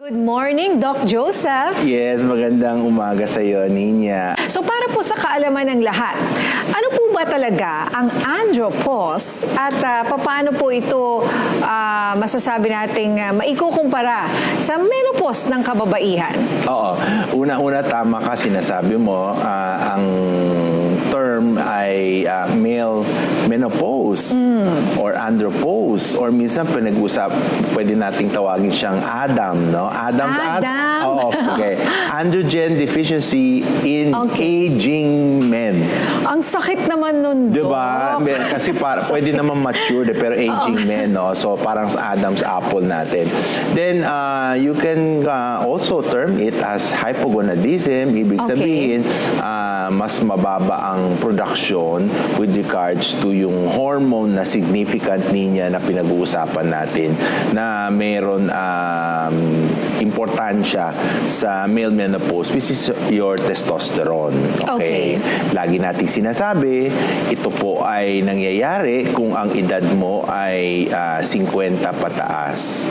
Good morning, Doc Joseph. Yes, magandang umaga sa iyo, Ninya. So para po sa kaalaman ng lahat, ano po ba talaga ang andropause at paano po ito masasabi nating maikukumpara sa menopause ng kababaihan? Oo, una-una tama ka, sinasabi mo, ang term ay male menopause or andropause or minsan pwede nating tawagin siyang Adam, no? Adam. Oo, okay. Androgen deficiency in aging men. Ang sakit naman nun, Doc. Diba? Kasi pwede naman mature, pero aging men, no? So, parang sa Adam's apple natin. Then, you can also term it as hypogonadism. Ibig sabihin, mas mababa ang production with regards to yung hormone na significant niya na pinag-uusapan natin na mayroon importansya sa male menopause, which is your testosterone. Okay? Lagi nating sinasabi, ito po ay nangyayari kung ang edad mo ay 50 pataas.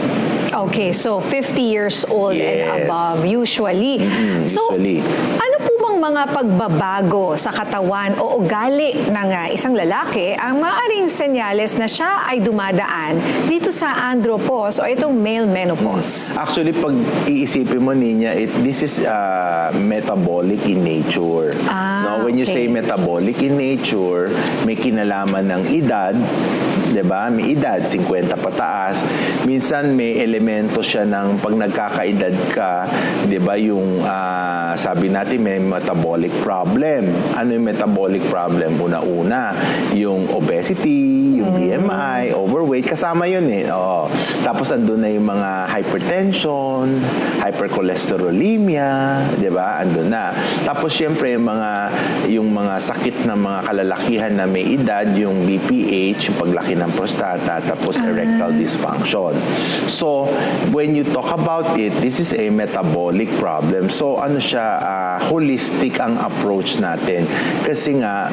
Okay, so 50 years old and above usually. Usually. Ano po bang mga pagbabago sa katawan o ugali ng isang lalaki ang maaaring senyales na siya ay dumadaan dito sa andropause o itong male menopause? Actually, pag iisipin mo, Ninya, this is metabolic in nature. No, when you say metabolic in nature, may kinalaman ng edad, 'di ba? May edad 50 pataas. Minsan may elemento siya ng pag nagkakaedad ka, 'di ba, yung sabi natin may metabolic problem. Ano yung metabolic problem? Una-una, yung obesity, yung BMI, overweight, kasama yun eh. Oo. Tapos andun na yung mga hypertension, hypercholesterolemia, 'di ba? Andun na. Tapos syempre yung mga sakit ng mga kalalakihan na may edad, yung BPH, yung paglaki ng prostata, tapos erectile dysfunction. So, when you talk about it, this is a metabolic problem. So, ano siya, holistic ang approach natin. Kasi nga,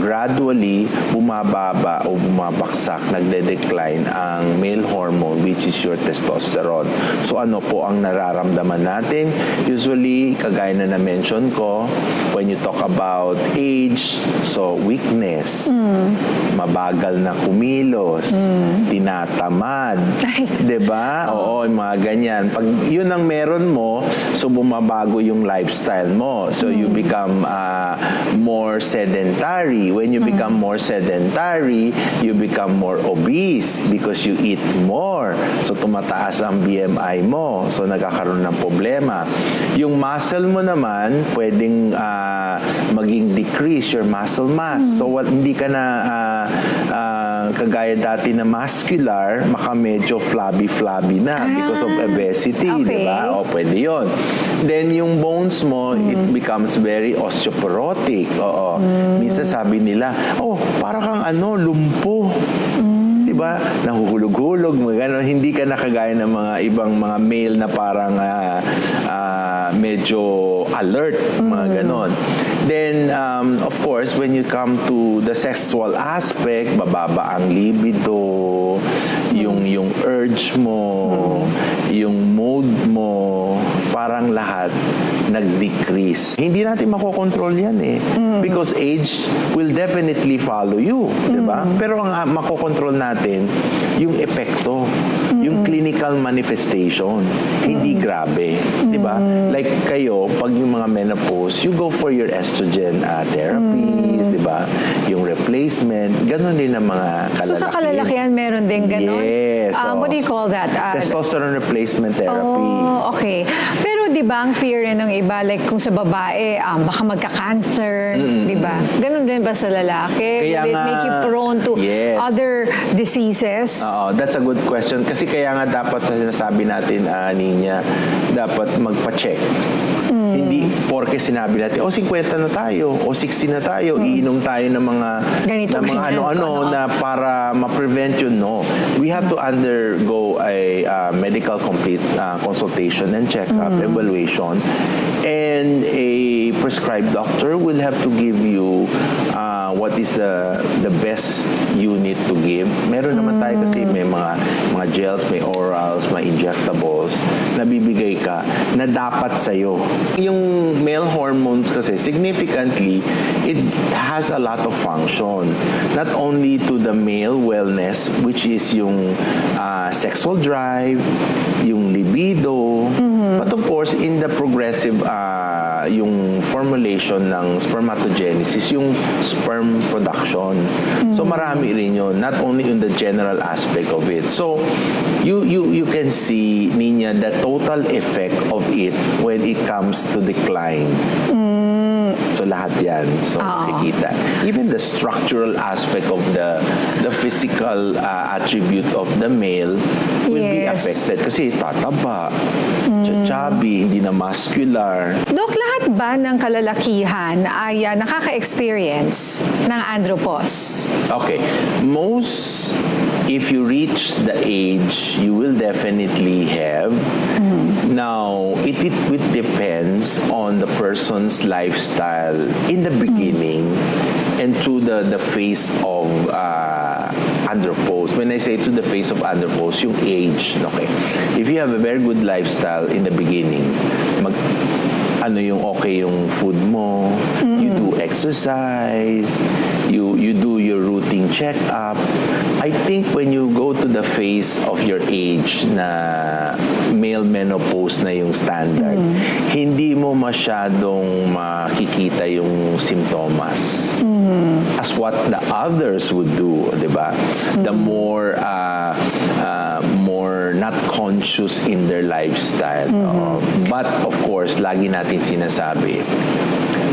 gradually, bumababa o bumabaksak, nagde-decline ang male hormone, which is your testosterone. So, ano po ang nararamdaman natin? Usually, kagaya na na-mention ko, when you talk about age, so weakness, mabagal na kumilos, tinatamad, 'di ba? Oo, yung mga ganyan. Pag yun ang meron mo, so bumabago yung lifestyle mo. So you become more sedentary. When you become more sedentary, you become more obese because you eat more. So tumataas ang BMI mo. So nagkakaroon ng problema. Yung muscle mo naman, pwedeng maging decrease your muscle mass. So hindi ka na kagaya dati na muscular, maka medyo flabby na because of obesity, di ba? O pwede yun. Then yung bones mo, it becomes very osteoporotic. Oo. Minsan sabi nila, para kang lumpo. Diba? Nahuhulog-hulog, hindi ka nakagaya ng mga ibang mga male na parang medyo alert, mga ganon. Then, of course, when you come to the sexual aspect, bababa ang libido, yung urge mo, yung mood mo, parang lahat nag-decrease. Hindi natin makokontrol yan eh. Because age will definitely follow you. Diba? Pero ang makokontrol natin, yung epekto, yung clinical manifestation, hindi grabe. Diba? Like kayo, pag yung mga menopause, you go for your estrogen therapies, diba? Yung replacement, ganun din ang mga kalalakihan. So sa kalalakihan, meron din ganun? Yes. What do you call that? Testosterone replacement therapy. Oh, okay. Pero di ba ang fear ng iba, like kung sa babae, baka magka-cancer, di ba? Ganun din ba sa lalaki? Kaya Will it make you prone to other diseases? That's a good question. Kasi kaya nga dapat sinasabi natin, Ninya, dapat magpa-check. Hindi porke sinabi natin, 50 na tayo, 60 na tayo, iinom tayo ng mga ano-ano na para ma-prevent yun. No. We have to undergo a medical complete consultation and check-up, evaluation, and a prescribed doctor will have to give you what is the best unit to give. Meron naman tayo kasi may mga mga gels, may orals, may injectables, nabibigay ka na dapat sa'yo. Yung male hormones kasi, significantly, it has a lot of function. Not only to the male wellness, which is yung sexual drive, yung libido, but of course, in the progressive, yung formulation ng spermatogenesis, yung sperm production. So marami rin yun, not only in the general aspect of it. So you can see, Nina, the total effect of it when it comes to decline. So lahat yan. So nakikita. Even the structural aspect of the physical attribute of the male will be Yes. affected kasi tataba, chubby, hindi na muscular. Dok, lahat ba ng kalalakihan ay nakaka-experience ng andropause? Okay. Most, if you reach the age, you will definitely have. Now, it depends on the person's lifestyle in the beginning and through the phase of andropause. When I say to the phase of andropause, yung age, okay. If you have a very good lifestyle in the beginning, yung okay yung food mo, you do exercise, you do your routine check-up. I think when you go to the phase of your age na male menopause na yung standard, hindi mo masyadong makikita yung simptomas as what the others would do, di ba? The more not conscious in their lifestyle. But of course, lagi natin sinasabi,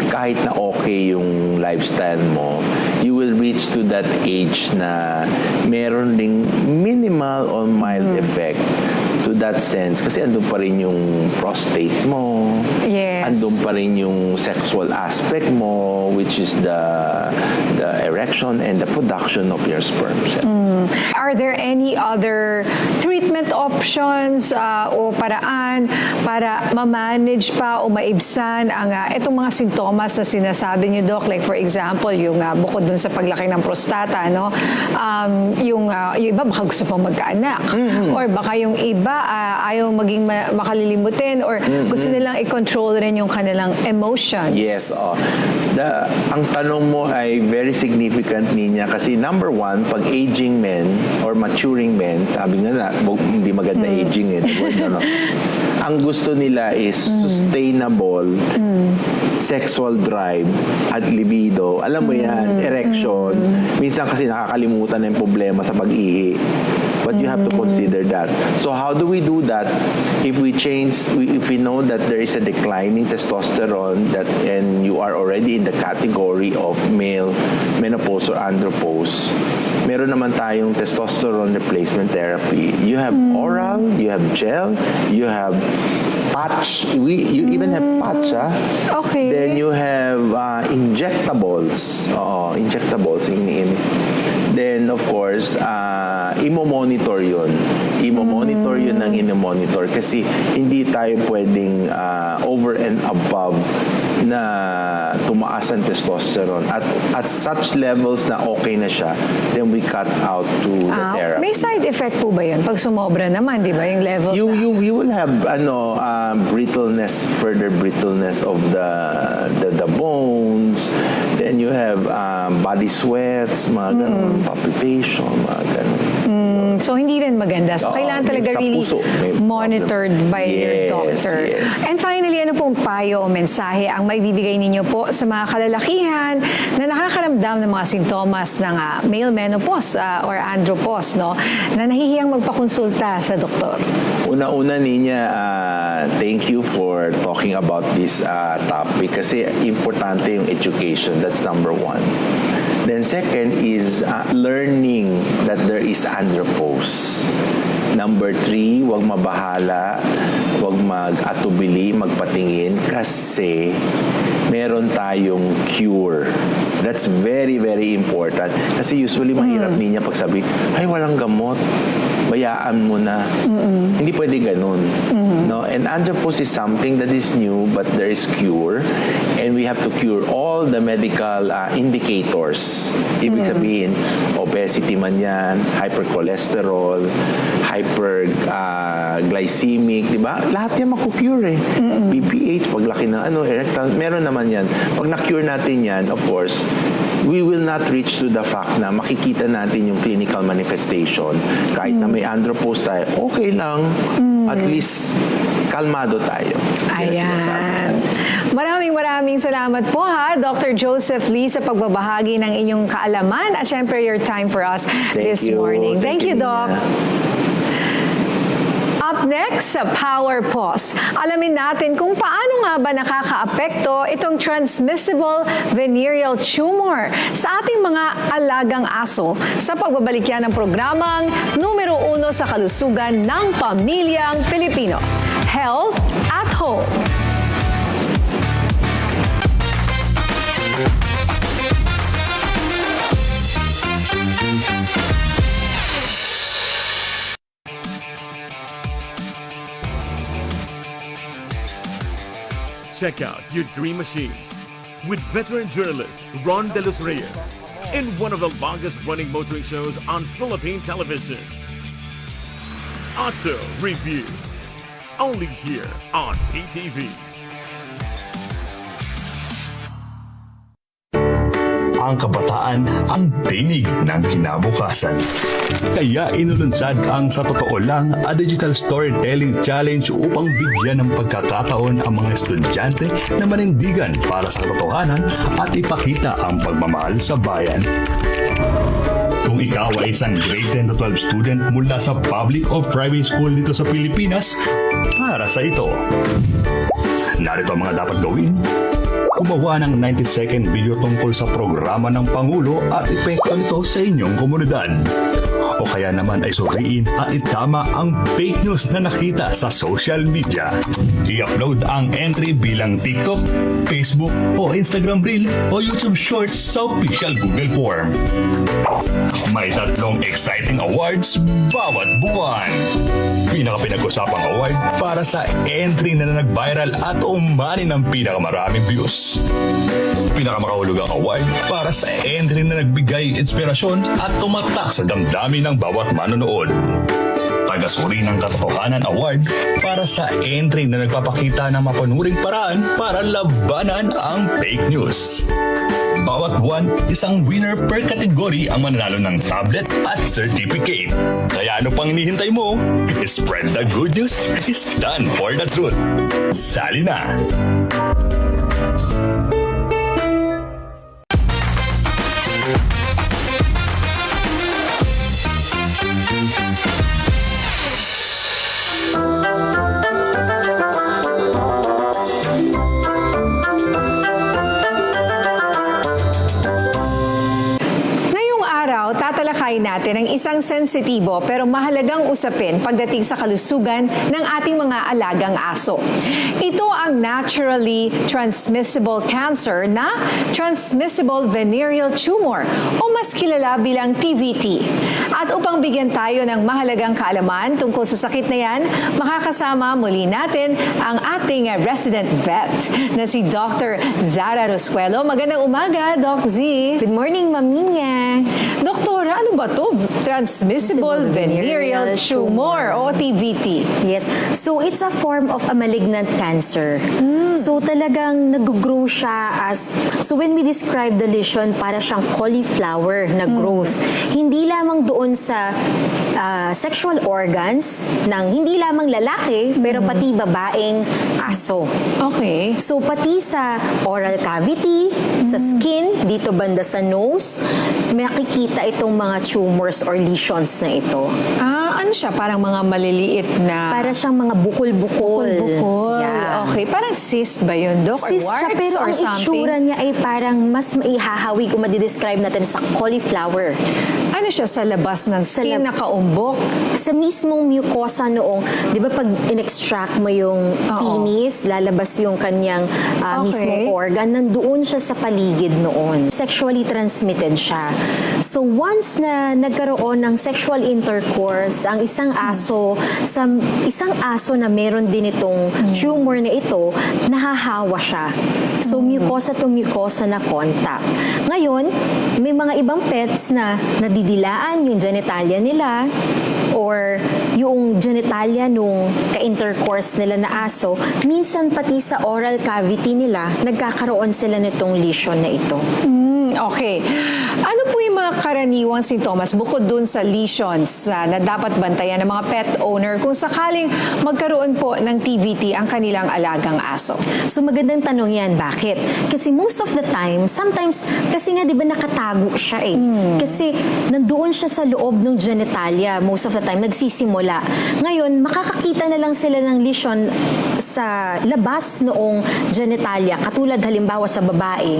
kahit na okay yung lifestyle mo, you will reach to that age na meron ding minimal or mild effect to that sense. Kasi andun pa rin yung prostate mo, Yes. andun pa rin yung sexual aspect mo, which is the erection and the production of your sperm cells. Are there any other treatment options o paraan para ma-manage pa o maibsan ang itong mga sintomas na sinasabi niyo, Doc? Like for example, yung bukod dun sa paglaki ng prostata, no? Yung iba baka gusto pang magkaanak. Or baka yung iba ayaw maging makalilimutin or gusto nilang i-control rin yung kanilang emotions. Yes. Ang tanong mo ay very significant, Ninya, kasi number one, pag aging men or maturing men, sabi nga na, hindi maganda aging eh. Ang gusto nila is sustainable sexual drive at libido. Alam mo yan, erection. Minsan kasi nakakalimutan na yung problema sa pag-ihi. But you have to consider that. So how do we do that? If we know that there is a declining testosterone and you are already in the category of male menopause or andropause, meron naman tayong testosterone replacement therapy. You have oral, you have gel, you have patch. You even have patch, Okay. Then you have injectables. Injectables. Then, of course, imo-monitor yun. Imo-monitor yun ng ino-monitor kasi hindi tayo pwedeng over and above na tumaas ang testosterone. At such levels na okay na siya, then we cut out to the therapy. May side effect po ba yun? Pag sumobra naman, di ba, yung levels You will have brittleness, further brittleness of the bones. Then you have body sweats, mga ganun, palpitation, mga ganun. So, hindi rin maganda. So, Oo, kailangan talaga sa really puso, may monitored problem. by your Yes, doctor. yes. And finally, ano pong payo o mensahe ang maibibigay ninyo po sa mga kalalakihan na nakakaramdam ng mga sintomas ng male menopause or andropause, no? Na nahihiyang magpakonsulta sa doktor? Una-una, Ninya, thank you for talking about this topic kasi importante yung education. That's number one. Then second is learning that there is andropause. Number 3, huwag mabahala, huwag mag-atubili, magpatingin kasi meron tayong cure. That's very, very important. Kasi usually mahirap niya pag sabi, ay walang gamot, bayaan mo na. Hindi pwede ganun. No? And andropause is something that is new but there is cure. And we have to cure all the medical indicators. Ibig sabihin, obesity man yan, hypercholesterol, hyperglycemic, di ba? Lahat yan makukure eh. BPH, paglaki ng erectal, meron naman yan. Pag na-cure natin yan, of course, we will not reach to the fact na makikita natin yung clinical manifestation. Kahit na may andropause tayo, okay lang. At least, kalmado tayo. Yan ang sinasabi. Ayan. Maraming salamat po ha, Dr. Joseph Lee, sa pagbabahagi ng inyong kaalaman at syempre your time for us this morning. Thank you, Doc. Nina. Up next sa Power Pause, alamin natin kung paano nga ba nakakaapekto itong transmissible venereal tumor sa ating mga alagang aso sa pagbabalik yan ng programang numero 1 sa kalusugan ng pamilyang Pilipino, Health at Home. Check out your dream machines with veteran journalist Ron De Los Reyes in one of the longest running motoring shows on Philippine television. Auto Review, only here on PTV. Ang kabataan ang tinig ng kinabukasan. Kaya inulunsad ang Sa Totoo Lang, a digital storytelling challenge upang bigyan ng pagkakataon ang mga estudyante na manindigan para sa katotohanan at ipakita ang pagmamahal sa bayan. Kung ikaw ay isang grade 10 to 12 student mula sa public o private school dito sa Pilipinas, para sa ito. Narito ang mga dapat gawin. Gumawa ng 90-second video tungkol sa programa ng Pangulo at epekto nito sa inyong komunidad. O kaya naman ay suriin at itama ang fake news na nakita sa social media. I-upload ang entry bilang TikTok, Facebook o Instagram Reel o YouTube Shorts sa official Google Form. May 3 exciting awards bawat buwan. Pinaka-pinag-usapang award para sa entry na nag-viral at umani ng pinakamaraming views. Pinakamakahulugang award para sa entry na nagbigay inspirasyon at tumatak sa damdamin ng bawat manonood. Tagasuri ng Katotohanan Award para sa entry na nagpapakita ng mapanuring paraan para labanan ang fake news. Bawat buwan, isang winner per category ang mananalo ng tablet at certificate. Kaya ano pang hinihintay mo? Spread the good news, stand for the truth. Sali na! Tatalakayin natin ang isang sensitibo pero mahalagang usapin pagdating sa kalusugan ng ating mga alagang aso. Ito ang naturally transmissible cancer na transmissible venereal tumor o mas kilala bilang TVT. At upang bigyan tayo ng mahalagang kaalaman tungkol sa sakit na yan, makakasama muli natin ang ating resident vet na si Dr. Zara Roscuelo. Magandang umaga, Doc Z. Good morning, Ma'am Nina. Doktora, ano ba to? Transmissible venereal tumor o TVT. Yes. So, it's a form of a malignant cancer. So, talagang nag-grow siya as... So, when we describe the lesion, para siyang cauliflower na growth. Hindi lamang doon sa sexual organs ng hindi lamang lalaki, pero pati babaeng aso. Okay. So, pati sa oral cavity, sa skin, dito banda sa nose, makikita itong mga tumors or lesions na ito. Ano siya? Parang mga maliliit na... Para siyang mga bukol-bukol. Bukol. Yeah. Okay. Parang cyst ba yun, Doc? Cyst or siya, warts pero or ang something? itsura niya ay parang mas maihahawi kung madidescribe natin sa cauliflower. Ano siya sa labas ng skin, nakaumbok? Sa mismong mucosa noong, di ba pag in-extract mo yung penis, lalabas yung kanyang mismong organ, nandoon siya sa paligid noon. Sexually transmitted siya. So once na nagkaroon ng sexual intercourse ang ang isang aso, sa isang aso na meron din itong tumor na ito, nahahawa siya. So, mucosa to mucosa na contact. Ngayon, may mga ibang pets na nadidilaan yung genitalia nila or yung genitalia nung ka-intercourse nila na aso, minsan pati sa oral cavity nila, nagkakaroon sila nitong lesion na ito. Okay. Ano po yung mga karaniwang sintomas bukod dun sa lesions na dapat bantayan ng mga pet owner kung sakaling magkaroon po ng TVT ang kanilang alagang aso? So magandang tanong yan. Bakit? Kasi most of the time, sometimes, kasi nga di ba nakatago siya eh. Kasi nandoon siya sa loob ng genitalia most of the time, nagsisimula. Ngayon, makakakita na lang sila ng lesion sa labas noong genitalia, katulad halimbawa sa babae,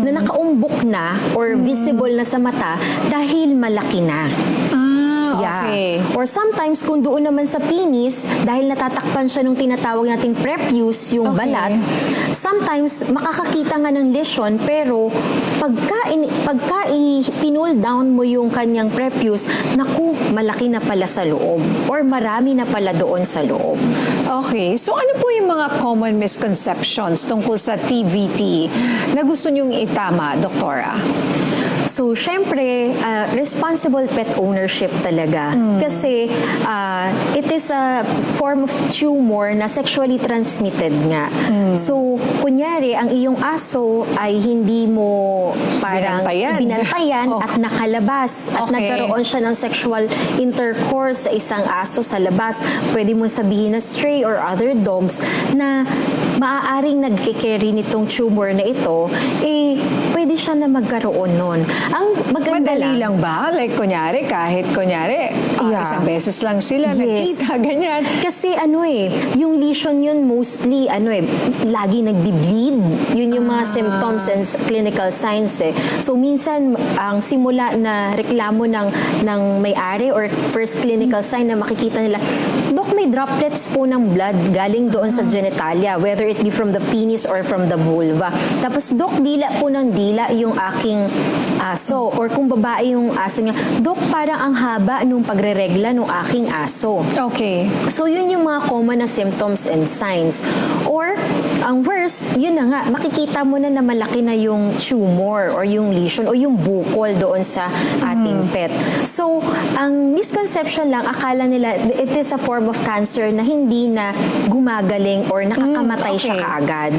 na nakaumbok na or visible na sa mata dahil malaki na. Okay. Or sometimes, kung doon naman sa penis, dahil natatakpan siya nung tinatawag nating prepuce, yung Okay. balat, sometimes makakakita nga ng lesion, pero pagka pinul down mo yung kanyang prepuce, naku, malaki na pala sa loob. Or marami na pala doon sa loob. Okay. So ano po yung mga common misconceptions tungkol sa TVT na gusto nyong itama, Doktora? So, syempre, responsible pet ownership talaga. Kasi it is a form of tumor na sexually transmitted nga. So, kunyari, ang iyong aso ay hindi mo parang binantayan Oh. at nakalabas at Okay. nagkaroon siya ng sexual intercourse sa isang aso sa labas. Pwede mo sabihin na stray or other dogs na maaaring nagkikerry nitong tumor na ito, pwede siya na magkaroon nun. Ang maganda Madali lang ba? Like, kahit Yeah. isang beses lang sila nakita, ganyan. Kasi yung lesion yun mostly, lagi nagbi-bleed. Yun yung mga symptoms and clinical signs eh. So minsan, ang simula na reklamo ng may-ari or first clinical sign na makikita nila, Dok, may droplets po ng blood galing doon sa genitalia, whether it be from the penis or from the vulva. Tapos, Dok, dila po ng dila yung aking aso. Or kung babae yung aso niya, Dok, parang ang haba nung pagre-regla ng aking aso. Okay. So, yun yung mga common na symptoms and signs. Or, ang worst, yun na nga, makikita mo na malaki na yung tumor or yung lesion o yung bukol doon sa ating pet. So, ang misconception lang, akala nila it is a form of cancer na hindi na gumagaling or nakakamatay siya okay. kaagad.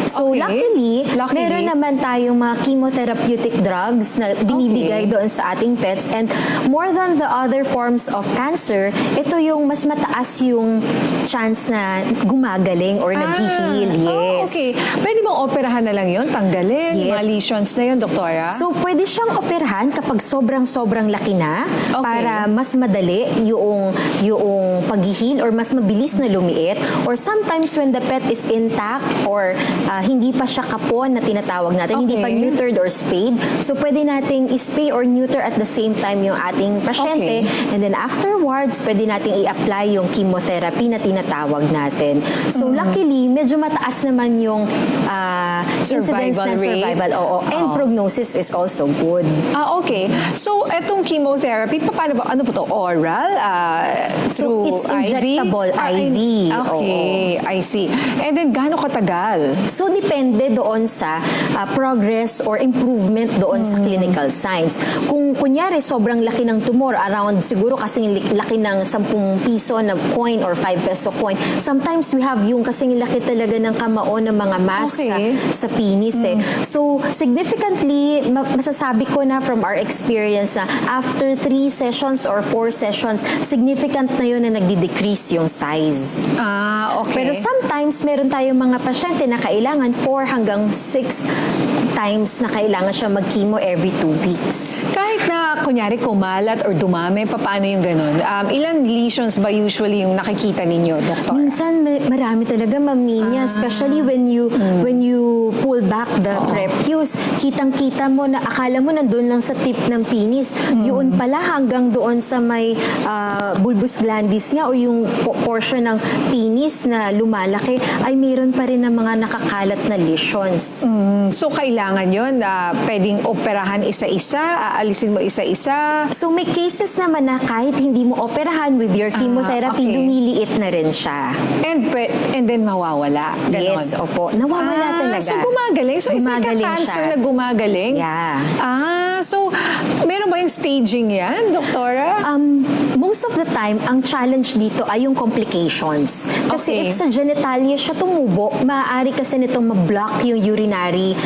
So, Okay. luckily, Luckily. meron naman tayong mga chemotherapeutic drugs na binibigay Okay. doon sa ating pets. And more than the other forms of cancer, ito yung mas mataas yung chance na gumagaling or nag-heal. Yes. Oh, okay. Pwede bang operahan na lang yun? Tanggalin? Yes. Mga lesions na yun, Doktora? So, pwede siyang operahan kapag sobrang laki na Okay. para mas madali yung pag-heal or mas mabilis na lumiit. Or sometimes when the pet is intact or hindi pa siya kapon na tinatawag natin, hindi pa Okay. neutered or spayed. So, pwede nating spay or neuter at the same time yung ating pasyente. Okay. And then afterwards, pwede nating i-apply yung chemotherapy na tinatawag natin. So, luckily, medyo mataas naman yung incidence Survival ng rate. survival. Oo. And prognosis is also good. Okay. So, etong chemotherapy, paano ba? Ano po to? Oral? Through it's injectable, IV. Okay. I see. And then, gaano katagal? So, depende doon sa progress or improvement doon sa clinical signs. Kung kunyari, sobrang laki ng tumor, around siguro kasing laki ng 10 piso na coin or 5 peso coin, sometimes we have yung kasing laki talaga ng kamao ng mga mass Okay. sa penis eh. So, significantly, masasabi ko na from our experience na after 3 sessions or 4 sessions, significant na yun na nagdi-decrease yung size. Okay. Pero sometimes, meron tayong mga pasyente na kailangan 4 hanggang 6 times na kailangan siya mag-chemo every 2 weeks. kahit na, kunyari, kumalat or dumami, paano yung ganun? Ilan lesions ba usually yung nakikita ninyo, Doktor? Minsan, marami talaga, Ma'am Nina, especially when you pull back the prepuce, kitang-kita mo na akala mo nandun lang sa tip ng penis. Yun pala hanggang doon sa may bulbus glandis nga o yung portion ng penis na lumalaki ay mayroon pa rin ng mga nakakalat na lesions. So, kailangan yun, pwedeng operahan isa-isa, aalisin mo isa-isa, isa-isa? So may cases naman na kahit hindi mo operahan with your chemotherapy, okay. lumiliit na rin siya. And then mawawala. Ganon. Yes, opo. Nawawala talaga. So gumagaling? So it's like a Gumagaling cancer siya. na gumagaling? Yeah. So meron ba yung staging yan, doktora? Most of the time, ang challenge dito ay yung complications. Kasi Okay. if sa genitalia siya tumubo, maaari kasi nitong ma-block yung urinary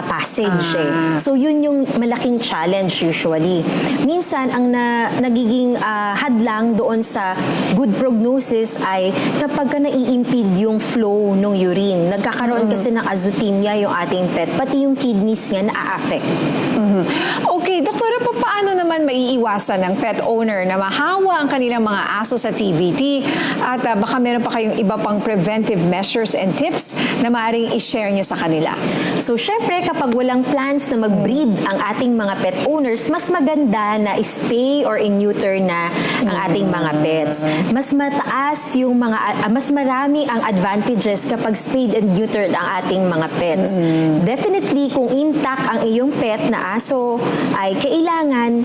passage. So yun yung malaking challenge usually. Minsan, ang nagiging hadlang doon sa good prognosis ay kapag ka nai-impede yung flow ng urine. Nagkakaroon kasi ng azotemia yung ating pet, pati yung kidneys nga na-affect. Okay, doktora, paano naman maiiwasan ng pet owner na mahawa ang kanilang mga aso sa TVT at baka meron pa kayong iba pang preventive measures and tips na maaaring i-share nyo sa kanila? So, syempre, kapag walang plans na mag-breed ang ating mga pet owners, mas maganda na spay or in-neuter na ang ating mga pets. Mas mataas yung mas marami ang advantages kapag spayed and neutered ang ating mga pets. Definitely, kung intact ang iyong pet na aso, ay kailangan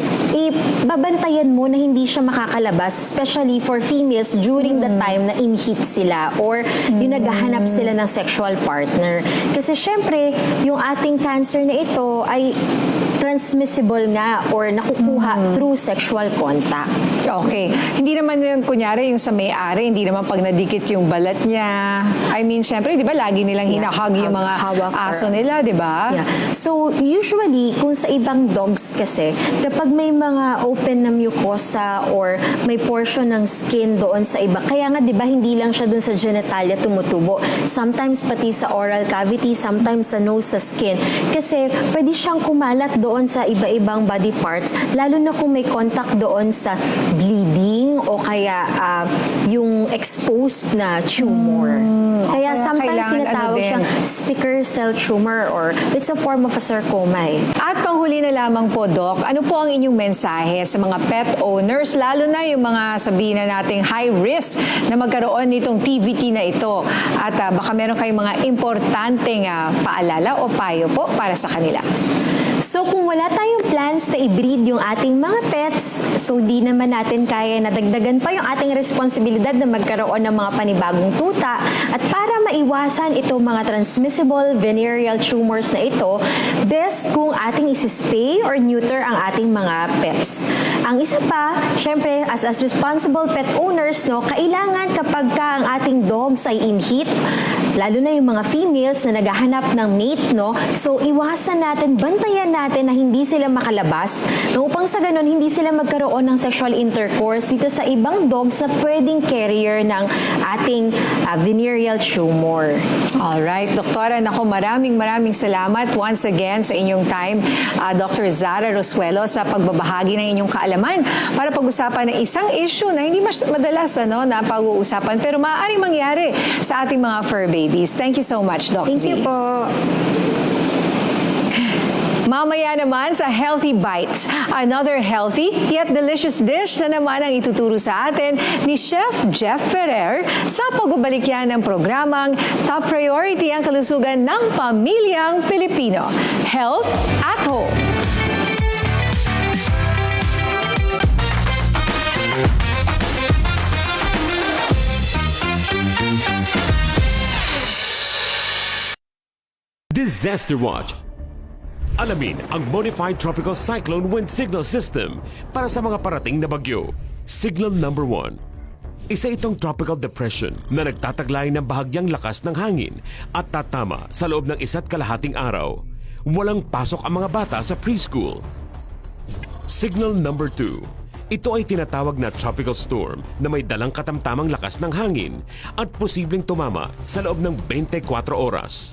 babantayan mo na hindi siya makakalabas, especially for females during the time na in-heat sila or yung naghahanap sila ng sexual partner. Kasi syempre, yung ating cancer na ito ay transmissible nga or nakukuha through sexual contact. Okay. Hindi naman yung kunyari yung sa may-ari, hindi naman pag nadikit yung balat niya. I mean, syempre, di ba, lagi nilang hinahag yung mga hawak aso nila, di ba? Yeah. So, usually, kung sa ibang dogs kasi, kapag may mga open na mucosa or may portion ng skin doon sa iba, kaya nga, di ba, hindi lang siya doon sa genitalia tumutubo. Sometimes pati sa oral cavity, sometimes sa nose, sa skin. Kasi pwede siyang kumalat doon sa iba-ibang body parts, lalo na kung may contact doon sa bleeding o kaya yung exposed na tumor. Kaya sometimes kailangan sinatawag siyang sticker cell tumor or it's a form of a sarcoma. At panghuli na lamang po, Doc, ano po ang inyong mensahe sa mga pet owners, lalo na yung mga sabihin na nating high risk na magkaroon nitong TVT na ito? At baka meron kayong mga importanteng paalala o payo po para sa kanila. So kung wala tayong plans na i-breed yung ating mga pets, so di naman natin kaya na dagdagan pa yung ating responsibilidad na magkaroon ng mga panibagong tuta. At para maiwasan itong mga transmissible venereal tumors na ito, best kung ating isispay or neuter ang ating mga pets. Ang isa pa, syempre, as responsible pet owners, no, kailangan kapag ka ang ating dogs ay in heat, lalo na yung mga females na naghahanap ng mate, no, so iwasan natin, bantayan natin na hindi sila makalabas upang sa ganun hindi sila magkaroon ng sexual intercourse dito sa ibang dogs na pwedeng carrier ng ating venereal tumor. Alright, Doktora, naku, maraming salamat once again sa inyong time, Dr. Zara Rosuelo, sa pagbabahagi ng inyong kaalaman para pag-usapan ng isang issue na hindi madalas na pag-uusapan pero maaaring mangyari sa ating mga fur babies. Thank you so much, Doc Thank Z. you po. Mamaya naman sa Healthy Bites, another healthy yet delicious dish na naman ang ituturo sa atin ni Chef Jeff Ferrer sa pagbabalik yan ng programang Top Priority ang kalusugan ng pamilyang Pilipino. Health at Home. Disaster Watch. Alamin ang Modified Tropical Cyclone Wind Signal System para sa mga parating na bagyo. Signal number 1. Isa itong tropical depression na nagtataglay ng bahagyang lakas ng hangin at tatama sa loob ng 1.5 araw. Walang pasok ang mga bata sa preschool. Signal number 2. Ito ay tinatawag na tropical storm na may dalang katamtamang lakas ng hangin at posibleng tumama sa loob ng 24 oras.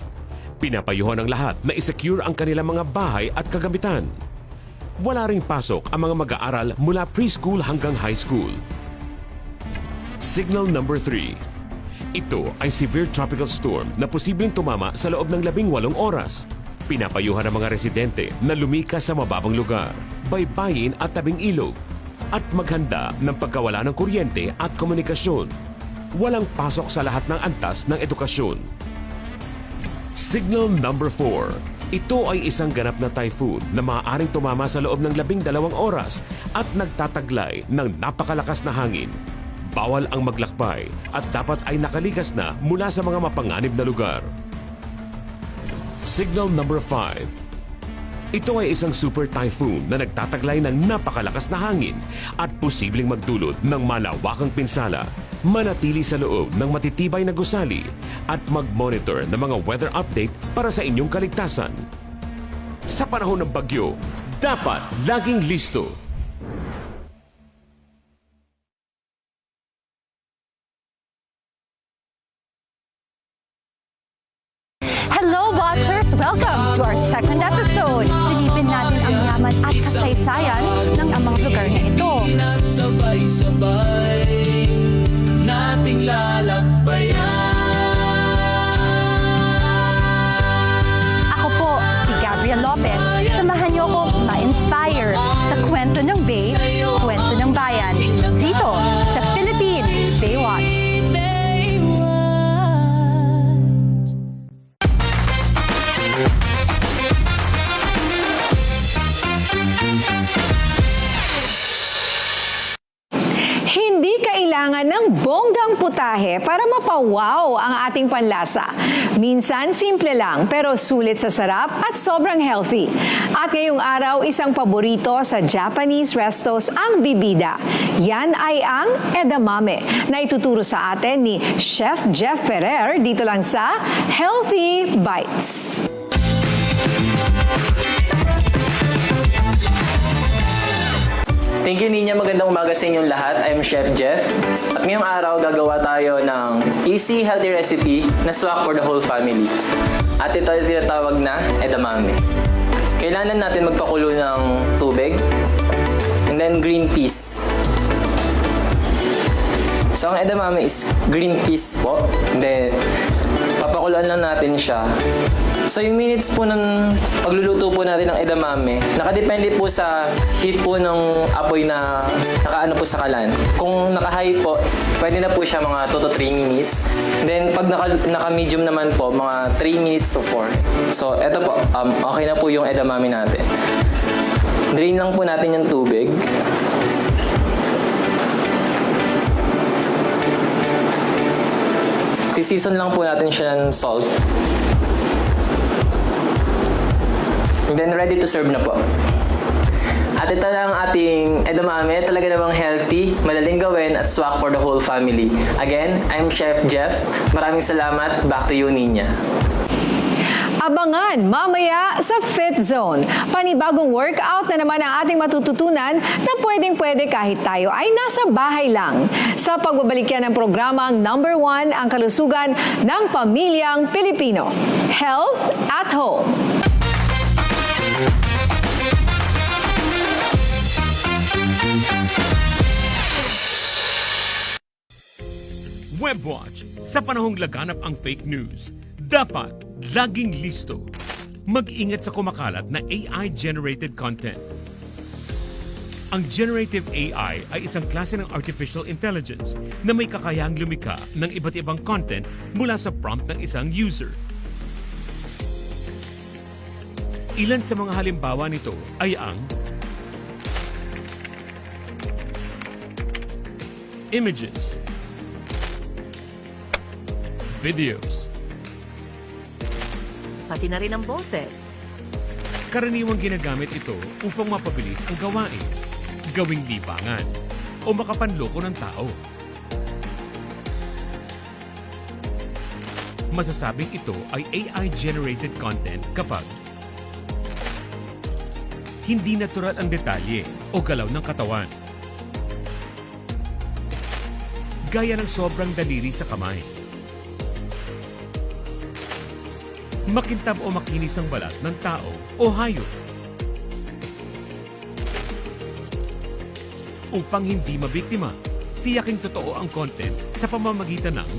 Pinapayuhan ng lahat na isecure ang kanilang mga bahay at kagamitan. Wala ring pasok ang mga mag-aaral mula preschool hanggang high school. Signal number 3. Ito ay severe tropical storm na posibleng tumama sa loob ng 18 oras. Pinapayuhan ang mga residente na lumikas sa mababang lugar, baybayin at tabing ilog, at maghanda ng pagkawala ng kuryente at komunikasyon. Walang pasok sa lahat ng antas ng edukasyon. Signal number 4. Ito ay isang ganap na typhoon na maaaring tumama sa loob ng 12 oras at nagtataglay ng napakalakas na hangin. Bawal ang maglakbay at dapat ay nakalikas na mula sa mga mapanganib na lugar. Signal number 5. Ito ay isang super typhoon na nagtataglay ng napakalakas na hangin at posibleng magdulot ng malawakang pinsala, manatili sa loob ng matitibay na gusali at mag-monitor ng mga weather update para sa inyong kaligtasan. Sa panahon ng bagyo, dapat laging listo. Hello, watchers! Welcome to our second episode. Silipin natin ang yaman at kasaysayan ng amang lugar na ito. Sabay-sabay nating lalakbayan. Ako po, si Gabriel Lopez. Samahan niyo ako ma-inspire sa kwento ng Bay, kwento ng bayan, dito sa Philippine Baywatch. Hindi kailangan ng bonggang putahe para mapawaw ang ating panlasa. Minsan, simple lang pero sulit sa sarap at sobrang healthy. At ngayong araw, isang paborito sa Japanese restos ang bibida. Yan ay ang edamame na ituturo sa atin ni Chef Jeff Ferrer dito lang sa Healthy Bites. Thank you, Ninya. Magandang umaga sa inyong lahat. I'm Chef Jeff. At ngayong araw, gagawa tayo ng easy, healthy recipe na swak for the whole family. At ito ay tinatawag na edamame. Kailangan natin magpakulo ng tubig and then green peas. So, ang edamame is green peas po. Then, papakuluan lang natin siya. So, yung minutes po ng pagluluto po natin ng edamame, nakadepende po sa heat po ng apoy na nakaano po sa kalan. Kung naka-high po, pwede na po siya mga 2 to 3 minutes. Then, pag naka-medium naman po, mga 3 minutes to 4. So, eto po, okay na po yung edamame natin. Drain lang po natin yung tubig. Season lang po natin siya ng salt. And then ready to serve na po. At ito na ang ating edamame. Talaga namang healthy, madaling gawin at swak for the whole family. Again, I'm Chef Jeff. Maraming salamat. Back to you, Ninya. Abangan mamaya sa Fit Zone. Panibagong workout na naman ang ating matututunan na pwedeng-pwede kahit tayo ay nasa bahay lang. Sa pagbabalik yan ng programang number 1 ang kalusugan ng pamilyang Pilipino. Health at Home. Webwatch. Sa panahong laganap ang fake news, dapat laging listo. Mag-ingat sa kumakalat na AI-generated content. Ang generative AI ay isang klase ng artificial intelligence na may kakayahang lumikha ng iba't ibang content mula sa prompt ng isang user. Ilan sa mga halimbawa nito ay ang images, videos, pati na rin ang boses. karaniwang ginagamit ito upang mapabilis ang gawain, gawing libangan, o makapanloko ng tao. Masasabing ito ay AI-generated content kapag hindi natural ang detalye o galaw ng katawan. Gaya ng sobrang daliri sa kamay. Makintab o makinis ang balat ng tao o hayop. Upang hindi mabiktima, tiyaking totoo ang content sa pamamagitan ng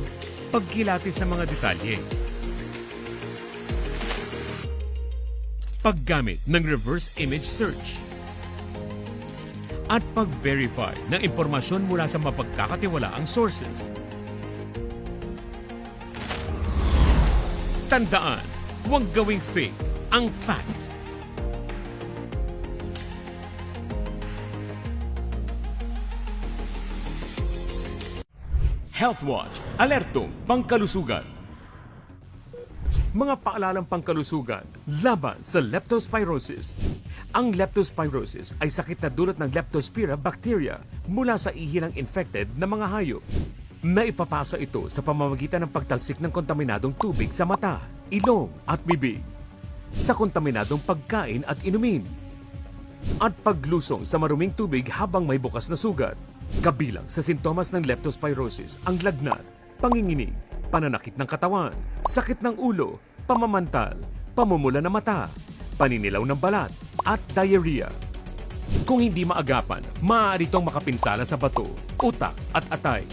pagkilatis ng mga detalye. Paggamit ng reverse image search. At pag-verify ng impormasyon mula sa mapagkakatiwalaang sources. Tandaan, huwag gawing fake ang fact. Health Watch, alertong pangkalusugan. Mga paalalang pangkalusugan laban sa leptospirosis. Ang leptospirosis ay sakit na dulot ng Leptospira bacteria mula sa ihi ng infected na mga hayop. Naipapasa ito sa pamamagitan ng pagtalsik ng kontaminadong tubig sa mata, ilong at bibig, sa kontaminadong pagkain at inumin, at paglusong sa maruming tubig habang may bukas na sugat. Kabilang sa sintomas ng leptospirosis ang lagnat, panginginig, pananakit ng katawan, sakit ng ulo, pamamantal, pamumula ng mata, paninilaw ng balat, at diarrhea. Kung hindi maagapan, maaari itong makapinsala sa bato, utak at atay.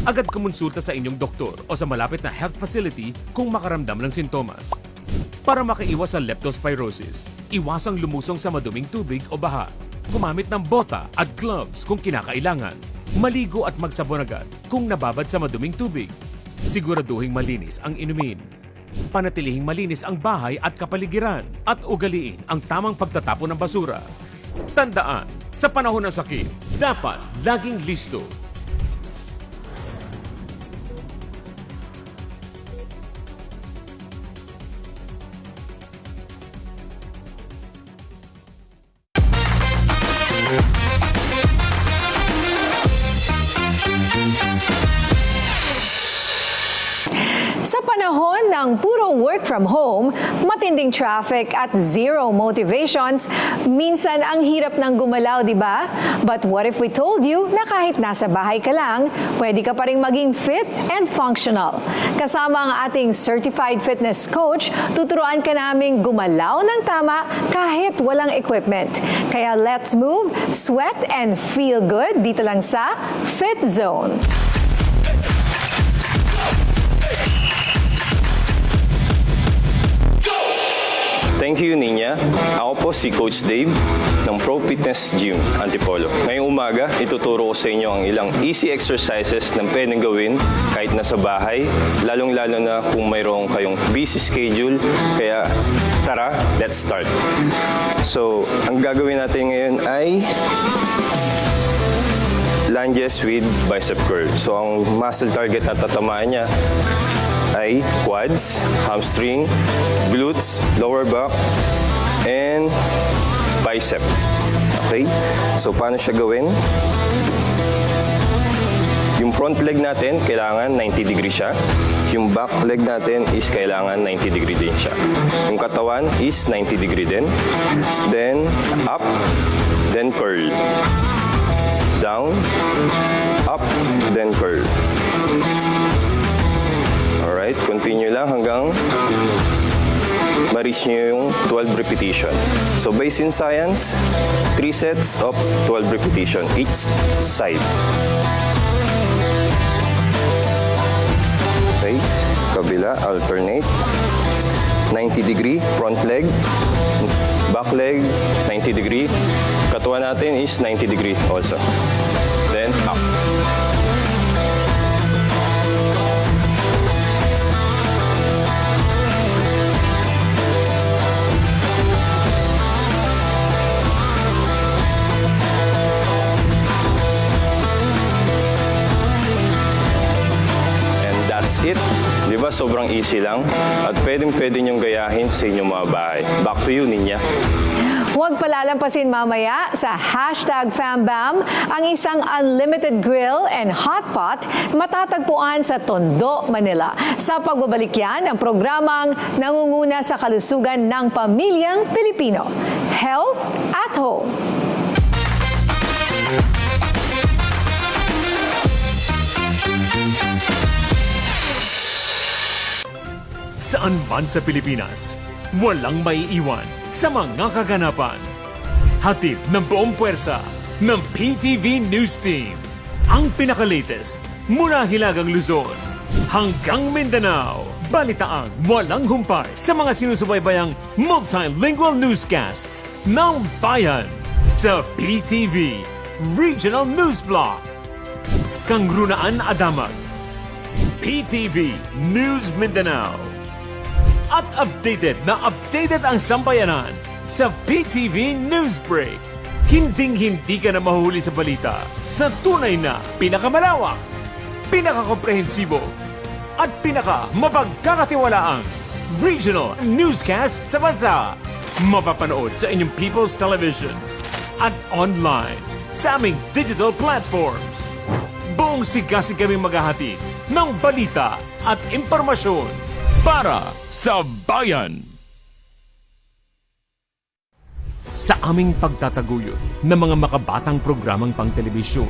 Agad kumonsulta sa inyong doktor o sa malapit na health facility kung makaramdam ng sintomas. Para makaiwas sa leptospirosis, iwasang lumusong sa maduming tubig o baha. Gumamit ng bota at gloves kung kinakailangan. Maligo at magsabon agad kung nababad sa maduming tubig. Siguraduhing malinis ang inumin. Panatilihing malinis ang bahay at kapaligiran at ugaliin ang tamang pagtatapon ng basura. Tandaan, sa panahon ng sakit, dapat laging listo. Sa panahon ng puro work from home, matinding traffic at zero motivations, minsan ang hirap ng gumalaw, di ba? But what if we told you na kahit nasa bahay ka lang, pwede ka pa rin maging fit and functional? Kasama ang ating certified fitness coach, tuturuan ka naming gumalaw ng tama kahit walang equipment. Kaya let's move, sweat and feel good dito lang sa Fit Zone. Thank you, Ninya. Ako po si Coach Dave ng Pro Fitness Gym, Antipolo. Ngayong umaga, ituturo ko sa inyo ang ilang easy exercises na pwedeng gawin kahit nasa bahay, lalong-lalo na kung mayroong kayong busy schedule. Kaya tara, let's start. So, ang gagawin natin ngayon ay lunges with bicep curl. So, ang muscle target na tatamaan niya ay quads, hamstring, glutes, lower back, and bicep. Okay? So, paano siya gawin? Yung front leg natin, kailangan 90 degree siya. Yung back leg natin is kailangan 90 degree din siya. Yung katawan is 90 degree din. Then, up, then curl. Down, up, then curl. Alright, continue lang hanggang ma-reach nyo yung 12 repetition. So based in science, 3 sets of 12 repetition each side. Okay, kabila, alternate. 90 degree, front leg, back leg, 90 degree. Katawan natin is 90 degree also. Then, up. It. Di ba sobrang easy lang? At pwedeng-pwede niyong gayahin sa inyong mga bahay. Back to you, Ninya. Huwag palalampasin mamaya sa #FamBam ang isang unlimited grill and hot pot matatagpuan sa Tondo, Manila. Sa pagbabalik yan ang programang nangunguna sa kalusugan ng pamilyang Pilipino. Health at Home. Saan man sa Pilipinas, walang maiiwan sa mga kaganapan. Hatid ng buong puwersa ng PTV News Team. Ang pinaka-latest mula Hilagang Luzon hanggang Mindanao. Balitaang walang humpay sa mga sinusubaybayang multilingual newscasts ng bayan sa PTV Regional News Block. Kangrunaan Adamag, PTV News Mindanao. At updated ang sambayanan sa PTV Newsbreak. Hinding-hindi ka na mahuli sa balita sa tunay na pinakamalawak, pinakakomprehensibo, at pinakamapagkakatiwalaang regional newscast sa bansa. Mapapanood sa inyong People's Television at online sa aming digital platforms. Buong sigasig kaming maghahati ng balita at impormasyon para sa bayan. Sa aming pagtataguyod ng mga makabatang programang pang-telebisyon,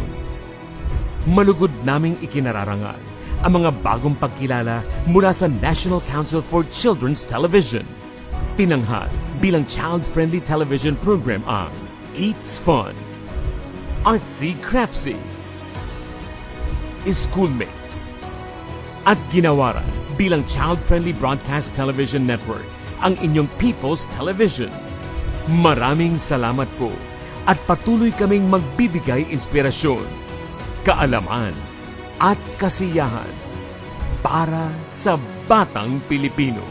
malugod naming ikinararangal ang mga bagong pagkilala mula sa National Council for Children's Television. Tinanghal bilang child-friendly television program ang It's Fun, Artsy Craftsy, Schoolmates, at ginawaran bilang child-friendly broadcast television network ang inyong People's Television. Maraming salamat po at patuloy kaming magbibigay inspirasyon, kaalaman at kasiyahan para sa batang Pilipino.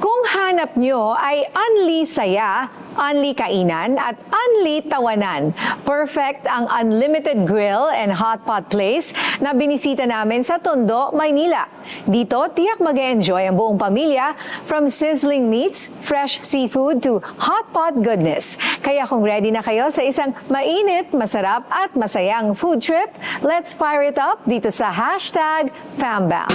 Kung hanap nyo ay unli saya, unli kainan, at unli tawanan, perfect ang Unlimited Grill and Hot Pot Place na binisita namin sa Tondo, Maynila. Dito, tiyak mag-enjoy ang buong pamilya from sizzling meats, fresh seafood to hot pot goodness. Kaya kung ready na kayo sa isang mainit, masarap at masayang food trip, let's fire it up dito sa #FamBam.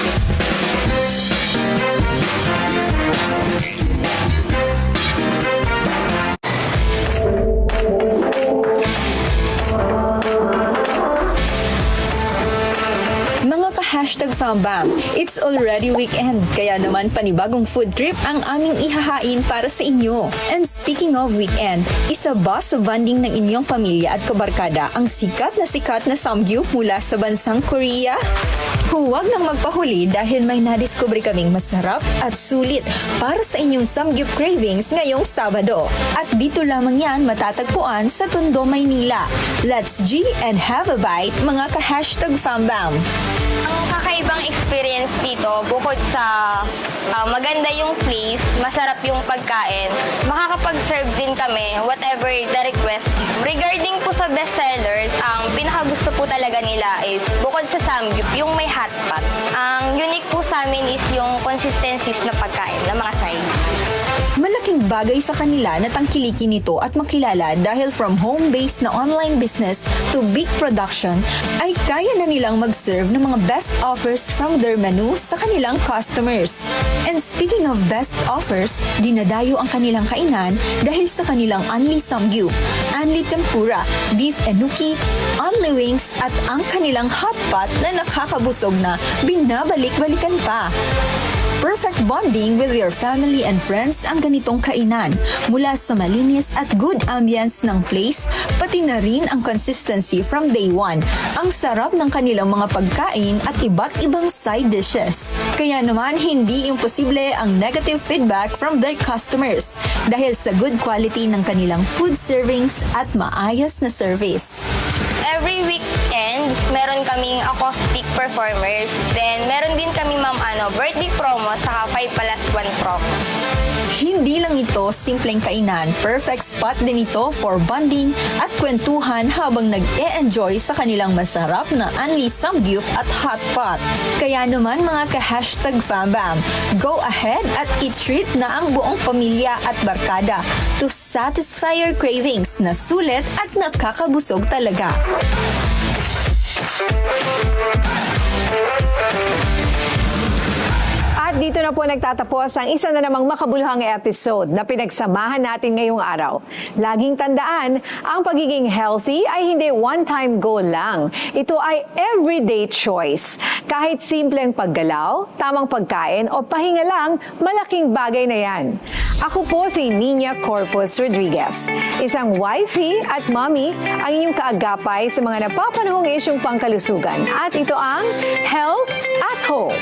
Mga ka-FamBam, it's already weekend, kaya naman panibagong food trip ang aming ihahain para sa inyo. And speaking of weekend, isa ba sa banding ng inyong pamilya at kabarkada ang sikat na samgyup mula sa bansang Korea? Huwag nang magpahuli dahil may nadiskubre kaming masarap at sulit para sa inyong samgyup cravings ngayong Sabado. At dito lamang yan matatagpuan sa Tondo, Maynila. Let's G and have a bite, mga ka-FamBam. Ang kakaibang experience dito, bukod sa maganda yung place, masarap yung pagkain, makakapag-serve din kami whatever the request. Regarding po sa bestsellers, ang pinakagusto po talaga nila is bukod sa samgyup, yung may hot pot. Ang unique po sa amin is yung consistencies na pagkain, ng mga sides. Malaking bagay sa kanila na tangkilikin nito at makilala dahil from home-based na online business to big production ay kaya na nilang mag-serve ng mga best offers from their menu sa kanilang customers. And speaking of best offers, dinadayo ang kanilang kainan dahil sa kanilang unli samgyup, unli tempura, beef enuki, unli wings at ang kanilang hot pot na nakakabusog na binabalik-balikan pa. Perfect bonding with your family and friends ang ganitong kainan. Mula sa malinis at good ambience ng place, pati na rin ang consistency from day one. Ang sarap ng kanilang mga pagkain at iba't ibang side dishes. Kaya naman hindi imposible ang negative feedback from their customers dahil sa good quality ng kanilang food servings at maayos na service. Every weekend, meron kaming acoustic performers. Then, meron din kami birthday promo saka 5+1 promo. Hindi lang ito simpleng kainan, perfect spot din ito for bonding at kwentuhan habang nag-e-enjoy sa kanilang masarap na unli samgyup at hot pot. Kaya naman mga ka-FamBam, go ahead at i-treat na ang buong pamilya at barkada to satisfy your cravings na sulit at nakakabusog talaga. At dito na po nagtatapos ang isa na namang makabuluhang episode na pinagsamahan natin ngayong araw. Laging tandaan, ang pagiging healthy ay hindi one-time goal lang. Ito ay everyday choice. Kahit simpleng paggalaw, tamang pagkain o pahinga lang, malaking bagay na yan. Ako po si Nina Corpus Rodriguez, isang wifey at mommy, ang inyong kaagapay sa mga napapanahong isyong pangkalusugan. At ito ang Health at Home.